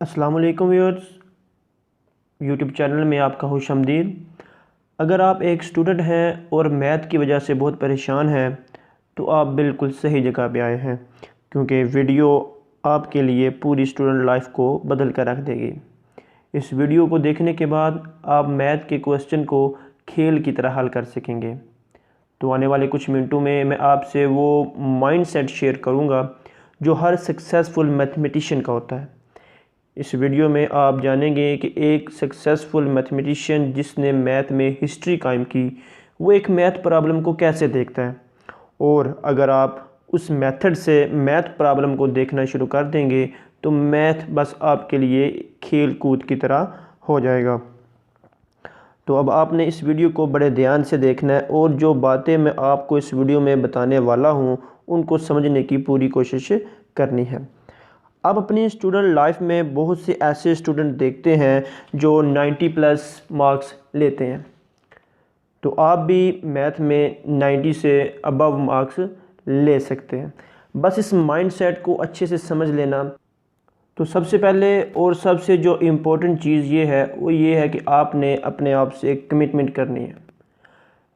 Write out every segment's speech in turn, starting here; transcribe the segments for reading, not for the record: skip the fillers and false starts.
अस्सलाम वालेकुम viewers, YouTube channel में आपका खुशामदीद। अगर आप एक स्टूडेंट हैं और मैथ की वजह से बहुत परेशान हैं तो आप बिल्कुल सही जगह पे आए हैं, क्योंकि वीडियो आपके लिए पूरी स्टूडेंट लाइफ को बदल कर रख देगी। इस वीडियो को देखने के बाद आप मैथ के क्वेश्चन को खेल की तरह हल कर सकेंगे। तो आने वाले कुछ मिनटों में मैं आपसे वो माइंडसेट शेयर करूँगा जो हर सक्सेसफुल मैथमेटिशियन का होता है। इस वीडियो में आप जानेंगे कि एक सक्सेसफुल मैथमेटिशियन जिसने मैथ में हिस्ट्री कायम की, वो एक मैथ प्रॉब्लम को कैसे देखता है, और अगर आप उस मेथड से मैथ प्रॉब्लम को देखना शुरू कर देंगे तो मैथ बस आपके लिए खेल कूद की तरह हो जाएगा। तो अब आपने इस वीडियो को बड़े ध्यान से देखना है और जो बातें मैं आपको इस वीडियो में बताने वाला हूँ उनको समझने की पूरी कोशिश करनी है। आप अपनी स्टूडेंट लाइफ में बहुत से ऐसे स्टूडेंट देखते हैं जो 90+ मार्क्स लेते हैं, तो आप भी मैथ में 90 से अबव मार्क्स ले सकते हैं। बस इस माइंडसेट को अच्छे से समझ लेना। तो सबसे पहले और सबसे जो इम्पोर्टेंट चीज़ ये है वो ये है कि आपने अपने आप से एक कमिटमेंट करनी है।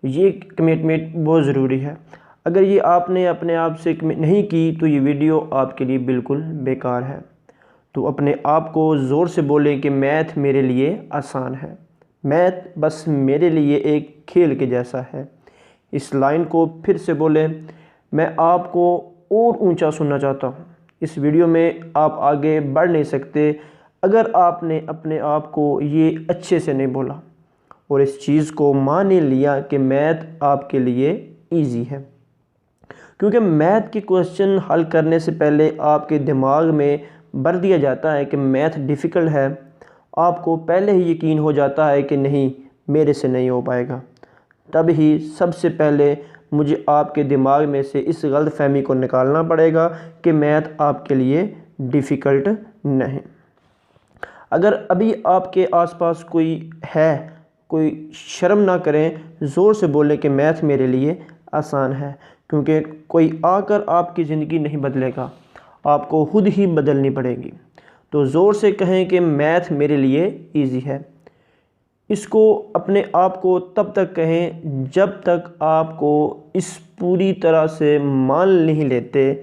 ये कमिटमेंट बहुत ज़रूरी है। अगर ये आपने अपने आप से कमिट नहीं की तो ये वीडियो आपके लिए बिल्कुल बेकार है। तो अपने आप को ज़ोर से बोलें कि मैथ मेरे लिए आसान है, मैथ बस मेरे लिए एक खेल के जैसा है। इस लाइन को फिर से बोलें। मैं आपको और ऊंचा सुनना चाहता हूँ। इस वीडियो में आप आगे बढ़ नहीं सकते अगर आपने अपने आप को ये अच्छे से नहीं बोला और इस चीज़ को मान ही लिया कि मैथ आपके लिए ईजी है। क्योंकि मैथ के क्वेश्चन हल करने से पहले आपके दिमाग में भर दिया जाता है कि मैथ डिफ़िकल्ट है। आपको पहले ही यकीन हो जाता है कि नहीं, मेरे से नहीं हो पाएगा। तब ही सबसे पहले मुझे आपके दिमाग में से इस गलतफहमी को निकालना पड़ेगा कि मैथ आपके लिए डिफ़िकल्ट नहीं। अगर अभी आपके आसपास कोई है, कोई शर्म ना करें, ज़ोर से बोलें कि मैथ मेरे लिए आसान है, क्योंकि कोई आकर आपकी ज़िंदगी नहीं बदलेगा, आपको खुद ही बदलनी पड़ेगी। तो ज़ोर से कहें कि मैथ मेरे लिए इजी है। इसको अपने आप को तब तक कहें जब तक आपको इस पूरी तरह से मान नहीं लेते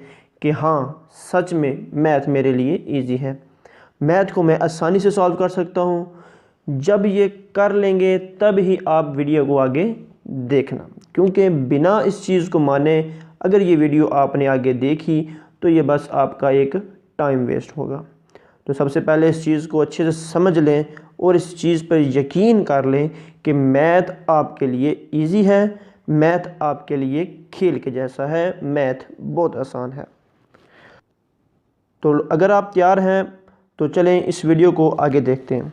कि हाँ, सच में मैथ मेरे लिए इजी है, मैथ को मैं आसानी से सॉल्व कर सकता हूँ। जब ये कर लेंगे तब ही आप वीडियो को आगे देखना, क्योंकि बिना इस चीज़ को माने अगर ये वीडियो आपने आगे देखी तो ये बस आपका एक टाइम वेस्ट होगा। तो सबसे पहले इस चीज़ को अच्छे से समझ लें और इस चीज़ पर यकीन कर लें कि मैथ आपके लिए इजी है, मैथ आपके लिए खेल के जैसा है, मैथ बहुत आसान है। तो अगर आप तैयार हैं तो चलें इस वीडियो को आगे देखते हैं।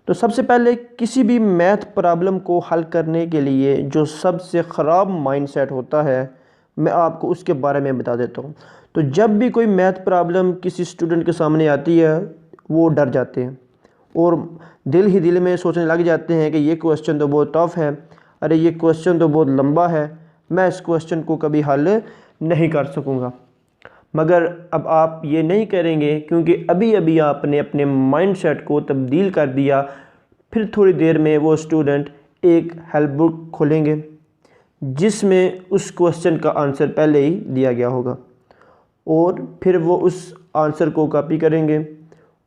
तो सबसे पहले किसी भी मैथ प्रॉब्लम को हल करने के लिए जो सबसे ख़राब माइंडसेट होता है, मैं आपको उसके बारे में बता देता हूँ। तो जब भी कोई मैथ प्रॉब्लम किसी स्टूडेंट के सामने आती है, वो डर जाते हैं और दिल ही दिल में सोचने लग जाते हैं कि ये क्वेश्चन तो बहुत टफ है, अरे ये क्वेश्चन तो बहुत लंबा है, मैं इस क्वेश्चन को कभी हल नहीं कर सकूँगा। मगर अब आप ये नहीं करेंगे, क्योंकि अभी अभी आपने अपने माइंडसेट को तब्दील कर दिया। फिर थोड़ी देर में वो स्टूडेंट एक हेल्प बुक खोलेंगे जिसमें उस क्वेश्चन का आंसर पहले ही दिया गया होगा, और फिर वो उस आंसर को कॉपी करेंगे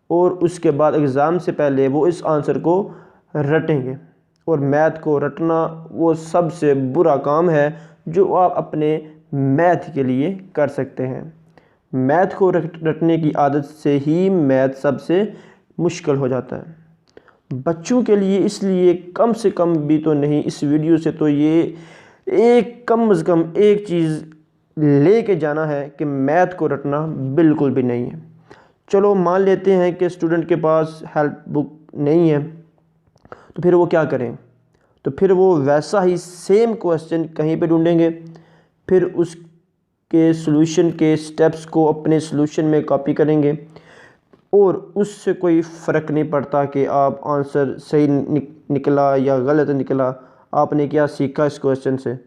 और उसके बाद एग्ज़ाम से पहले वो इस आंसर को रटेंगे। और मैथ को रटना वो सबसे बुरा काम है जो आप अपने मैथ के लिए कर सकते हैं। मैथ को रटने की आदत से ही मैथ सबसे मुश्किल हो जाता है बच्चों के लिए। इसलिए कम से कम भी तो नहीं, इस वीडियो से तो ये एक कम से कम एक चीज़ ले के जाना है कि मैथ को रटना बिल्कुल भी नहीं है। चलो मान लेते हैं कि स्टूडेंट के पास हेल्प बुक नहीं है, तो फिर वो क्या करें? तो फिर वो वैसा ही सेम क्वेश्चन कहीं पे ढूंढेंगे, फिर उसके सॉल्यूशन के स्टेप्स को अपने सॉल्यूशन में कॉपी करेंगे और उससे कोई फ़र्क नहीं पड़ता कि आप आंसर सही निकला या गलत निकला। आपने क्या सीखा इस क्वेश्चन से?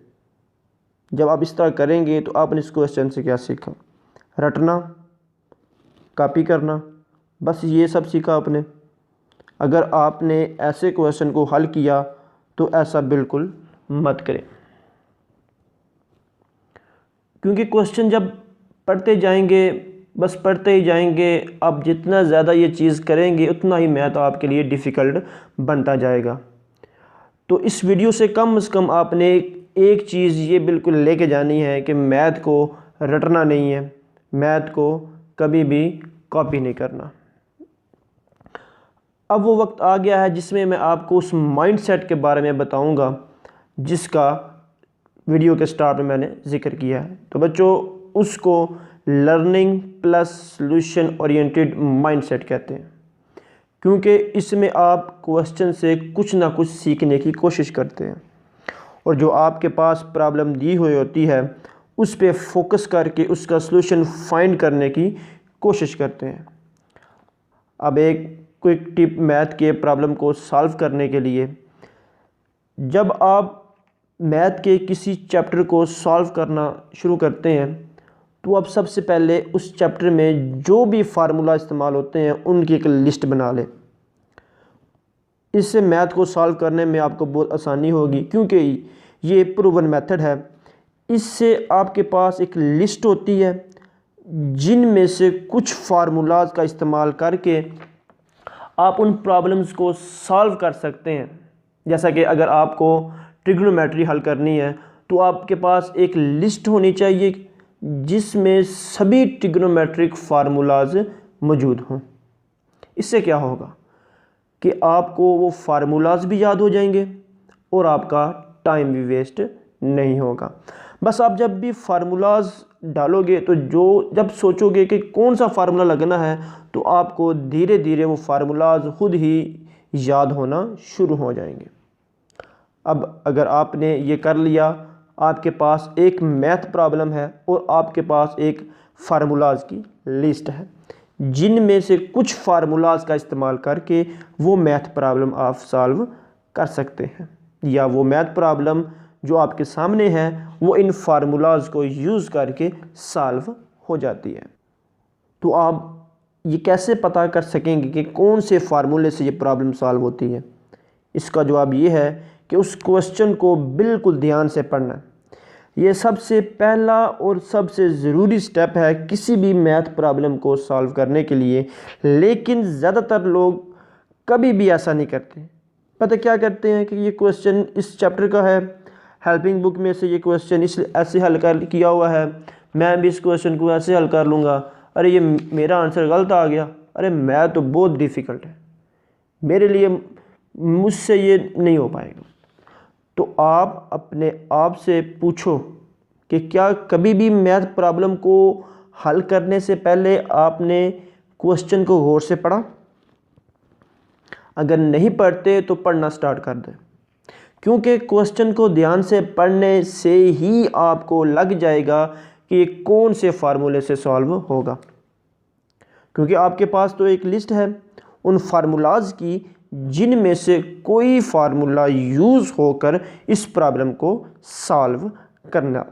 जब आप इस तरह करेंगे तो आपने इस क्वेश्चन से क्या सीखा? रटना, कॉपी करना बस ये सब सीखा आपने। अगर आपने ऐसे क्वेश्चन को हल किया तो ऐसा बिल्कुल मत करें, क्योंकि क्वेश्चन जब पढ़ते जाएंगे, बस पढ़ते ही जाएंगे, आप जितना ज़्यादा ये चीज़ करेंगे उतना ही मैथ आपके लिए डिफ़िकल्ट बनता जाएगा। तो इस वीडियो से कम आपने एक चीज़ ये बिल्कुल लेके जानी है कि मैथ को रटना नहीं है, मैथ को कभी भी कॉपी नहीं करना। अब वो वक्त आ गया है जिसमें मैं आपको उस माइंडसेट के बारे में बताऊंगा जिसका वीडियो के स्टार्ट में मैंने जिक्र किया है। तो बच्चों, उसको learning plus solution oriented mindset कहते हैं, क्योंकि इसमें आप क्वेश्चन से कुछ ना कुछ सीखने की कोशिश करते हैं और जो आपके पास प्रॉब्लम दी हुई होती है उस पर फोकस करके उसका सॉल्यूशन फाइंड करने की कोशिश करते हैं। अब एक क्विक टिप मैथ के प्रॉब्लम को सॉल्व करने के लिए, जब आप मैथ के किसी चैप्टर को सॉल्व करना शुरू करते हैं तो आप सबसे पहले उस चैप्टर में जो भी फार्मूला इस्तेमाल होते हैं उनकी एक लिस्ट बना लें। इससे मैथ को सॉल्व करने में आपको बहुत आसानी होगी, क्योंकि ये प्रूवन मेथड है। इससे आपके पास एक लिस्ट होती है जिनमें से कुछ फार्मूलाज का इस्तेमाल करके आप उन प्रॉब्लम्स को सॉल्व कर सकते हैं। जैसा कि अगर आपको ट्रिग्नोमेट्री हल करनी है तो आपके पास एक लिस्ट होनी चाहिए जिसमें सभी ट्रिग्नोमेट्रिक फार्मूलाज मौजूद हों। इससे क्या होगा कि आपको वो फार्मूलाज भी याद हो जाएंगे और आपका टाइम भी वेस्ट नहीं होगा। बस आप जब भी फार्मूलाज डालोगे तो जब सोचोगे कि कौन सा फार्मूला लगना है तो आपको धीरे धीरे वो फार्मूलाज खुद ही याद होना शुरू हो जाएंगे। अब अगर आपने ये कर लिया, आपके पास एक मैथ प्रॉब्लम है और आपके पास एक फार्मूलाज की लिस्ट है जिनमें से कुछ फार्मूलाज का इस्तेमाल करके वो मैथ प्रॉब्लम आप सॉल्व कर सकते हैं, या वो मैथ प्रॉब्लम जो आपके सामने है वो इन फार्मूलाज को यूज़ करके सॉल्व हो जाती है। तो आप ये कैसे पता कर सकेंगे कि कौन से फार्मूले से ये प्रॉब्लम सॉल्व होती है? इसका जवाब ये है कि उस क्वेश्चन को बिल्कुल ध्यान से पढ़ना है। ये सबसे पहला और सबसे ज़रूरी स्टेप है किसी भी मैथ प्रॉब्लम को सॉल्व करने के लिए, लेकिन ज़्यादातर लोग कभी भी ऐसा नहीं करते। पता क्या करते हैं कि ये क्वेश्चन इस चैप्टर का है, हेल्पिंग बुक में से ये क्वेश्चन इस ऐसे हल कर किया हुआ है, मैं भी इस क्वेश्चन को ऐसे हल कर लूँगा, अरे ये मेरा आंसर गलत आ गया, अरे मैथ तो बहुत डिफ़िकल्ट है, मेरे लिए मुझसे ये नहीं हो पाएगा। तो आप अपने आप से पूछो कि क्या कभी भी मैथ प्रॉब्लम को हल करने से पहले आपने क्वेश्चन को गौर से पढ़ा? अगर नहीं पढ़ते तो पढ़ना स्टार्ट कर दें, क्योंकि क्वेश्चन को ध्यान से पढ़ने से ही आपको लग जाएगा कि ये कौन से फार्मूले से सॉल्व होगा। क्योंकि आपके पास तो एक लिस्ट है उन फार्मूलाज की जिनमें से कोई फार्मूला यूज़ होकर इस प्रॉब्लम को सॉल्व करना।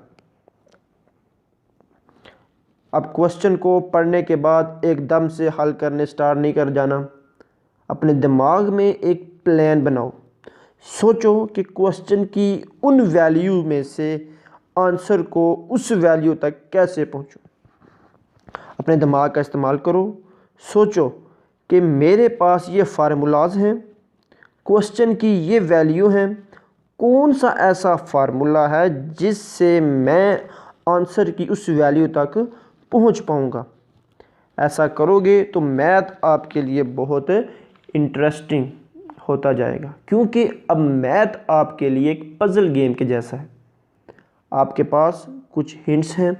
अब क्वेश्चन को पढ़ने के बाद एकदम से हल करने स्टार्ट नहीं कर जाना। अपने दिमाग में एक प्लान बनाओ, सोचो कि क्वेश्चन की उन वैल्यू में से आंसर को उस वैल्यू तक कैसे पहुंचूं। अपने दिमाग का इस्तेमाल करो, सोचो कि मेरे पास ये फार्मूलाज हैं, क्वेश्चन की ये वैल्यू हैं, कौन सा ऐसा फार्मूला है जिससे मैं आंसर की उस वैल्यू तक पहुंच पाऊंगा। ऐसा करोगे तो मैथ आपके लिए बहुत इंटरेस्टिंग होता जाएगा, क्योंकि अब मैथ आपके लिए एक पजल गेम के जैसा है। आपके पास कुछ हिंट्स हैं,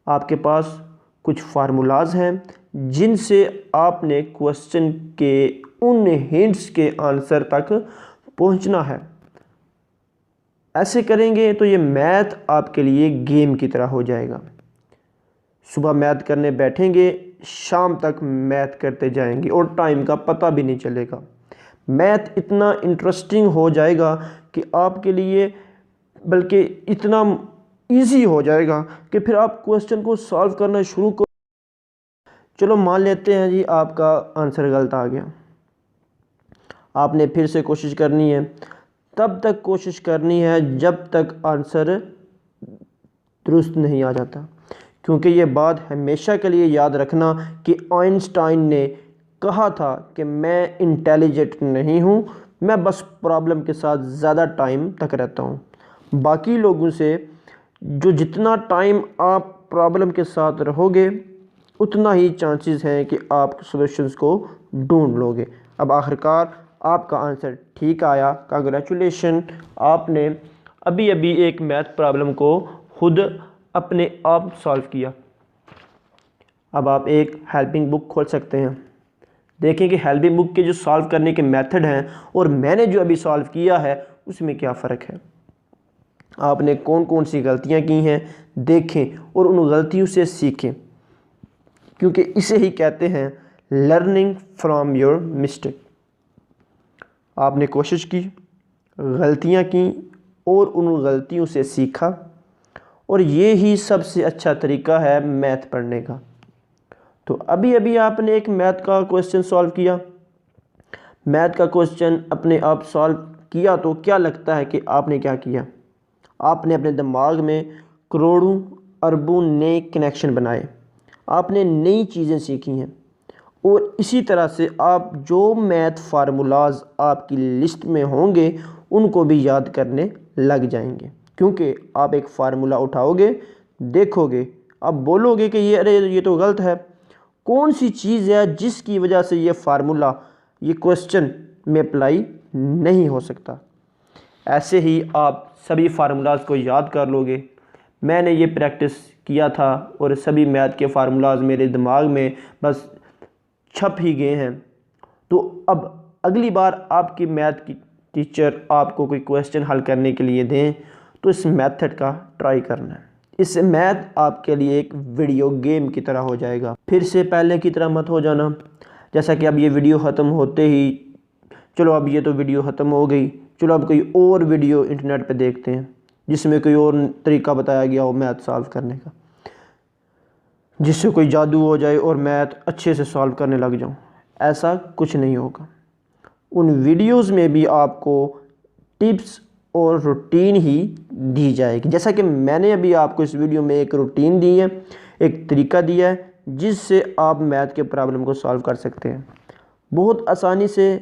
आपके पास कुछ फार्मूलाज हैं जिनसे आपने क्वेश्चन के उन हिंट्स के आंसर तक पहुंचना है। ऐसे करेंगे तो ये मैथ आपके लिए गेम की तरह हो जाएगा। सुबह मैथ करने बैठेंगे, शाम तक मैथ करते जाएंगे और टाइम का पता भी नहीं चलेगा। मैथ इतना इंटरेस्टिंग हो जाएगा कि आपके लिए, बल्कि इतना इजी हो जाएगा कि फिर आप क्वेश्चन को सॉल्व करना शुरू करो, चलो मान लेते हैं जी आपका आंसर गलत आ गया, आपने फिर से कोशिश करनी है। तब तक कोशिश करनी है जब तक आंसर दुरुस्त नहीं आ जाता, क्योंकि ये बात हमेशा के लिए याद रखना कि आइंस्टाइन ने कहा था कि मैं इंटेलिजेंट नहीं हूँ, मैं बस प्रॉब्लम के साथ ज़्यादा टाइम तक रहता हूँ। बाकी लोगों से जो जितना टाइम आप प्रॉब्लम के साथ रहोगे उतना ही चांसेस हैं कि आप सॉल्यूशंस को ढूंढ लोगे। अब आखिरकार आपका आंसर ठीक आया, कांग्रेचुलेशन, आपने अभी अभी एक मैथ प्रॉब्लम को खुद अपने आप सॉल्व किया। अब आप एक हेल्पिंग बुक खोल सकते हैं, देखें कि हेल्पिंग बुक के जो सॉल्व करने के मेथड हैं और मैंने जो अभी सॉल्व किया है उसमें क्या फ़र्क है, आपने कौन कौन सी गलतियां की हैं देखें और उन गलतियों से सीखें, क्योंकि इसे ही कहते हैं लर्निंग फ्रॉम योर मिस्टेक। आपने कोशिश की, गलतियां की और उन गलतियों से सीखा, और ये ही सबसे अच्छा तरीका है मैथ पढ़ने का। तो अभी अभी आपने एक मैथ का क्वेश्चन सॉल्व किया, मैथ का क्वेश्चन अपने आप सॉल्व किया, तो क्या लगता है कि आपने क्या किया, आपने अपने दिमाग में करोड़ों अरबों नए कनेक्शन बनाए, आपने नई चीज़ें सीखी हैं, और इसी तरह से आप जो मैथ फार्मूलाज आपकी लिस्ट में होंगे उनको भी याद करने लग जाएंगे, क्योंकि आप एक फार्मूला उठाओगे, देखोगे, आप बोलोगे कि ये अरे ये तो गलत है, कौन सी चीज़ है जिसकी वजह से ये फार्मूला ये क्वेश्चन में अप्लाई नहीं हो सकता। ऐसे ही आप सभी फार्मूलाज को याद कर लोगे। मैंने ये प्रैक्टिस किया था और सभी मैथ के फार्मूलाज मेरे दिमाग में बस छप ही गए हैं। तो अब अगली बार आपकी मैथ की टीचर आपको कोई क्वेश्चन हल करने के लिए दें तो इस मेथड का ट्राई करना है। इससे मैथ आपके लिए एक वीडियो गेम की तरह हो जाएगा। फिर से पहले की तरह मत हो जाना, जैसा कि अब ये वीडियो ख़त्म होते ही चलो अब ये तो वीडियो ख़त्म हो गई, चलो अब कोई और वीडियो इंटरनेट पे देखते हैं जिसमें कोई और तरीका बताया गया हो मैथ सॉल्व करने का, जिससे कोई जादू हो जाए और मैथ अच्छे से सॉल्व करने लग जाऊं। ऐसा कुछ नहीं होगा। उन वीडियोस में भी आपको टिप्स और रूटीन ही दी जाएगी, जैसा कि मैंने अभी आपको इस वीडियो में एक रूटीन दी है, एक तरीका दिया है जिससे आप मैथ के प्रॉब्लम को सॉल्व कर सकते हैं बहुत आसानी से।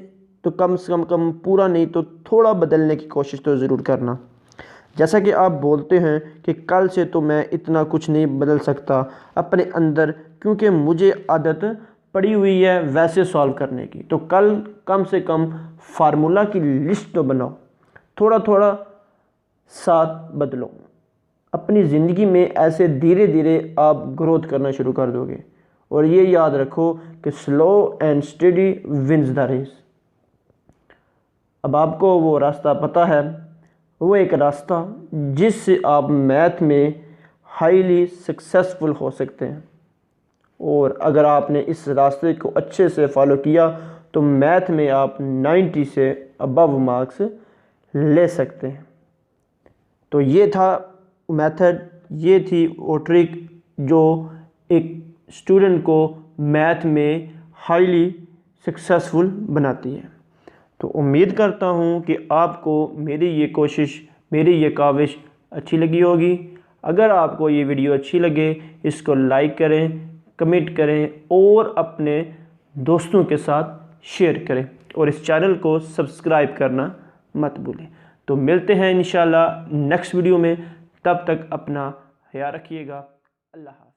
तो कम से कम पूरा नहीं तो थोड़ा बदलने की कोशिश तो ज़रूर करना। जैसा कि आप बोलते हैं कि कल से तो मैं इतना कुछ नहीं बदल सकता अपने अंदर, क्योंकि मुझे आदत पड़ी हुई है वैसे सॉल्व करने की, तो कल कम से कम फार्मूला की लिस्ट तो बनाओ, थोड़ा थोड़ा साथ बदलो। अपनी ज़िंदगी में ऐसे धीरे धीरे आप ग्रोथ करना शुरू कर दोगे। और ये याद रखो कि slow and steady wins the race. अब आपको वो रास्ता पता है, वो एक रास्ता जिससे आप मैथ में हाईली सक्सेसफुल हो सकते हैं। और अगर आपने इस रास्ते को अच्छे से फॉलो किया तो मैथ में आप 90 से अबव मार्क्स ले सकते हैं। तो ये था मेथड, ये थी वो ट्रिक जो एक स्टूडेंट को मैथ में हाईली सक्सेसफुल बनाती है। तो उम्मीद करता हूँ कि आपको मेरी ये कोशिश, मेरी ये काविश अच्छी लगी होगी। अगर आपको ये वीडियो अच्छी लगे इसको लाइक करें, कमेंट करें और अपने दोस्तों के साथ शेयर करें और इस चैनल को सब्सक्राइब करना मत भूलें। तो मिलते हैं इंशाल्लाह नेक्स्ट वीडियो में, तब तक अपना ख्याल रखिएगा। अल्लाह हाफ़िज़।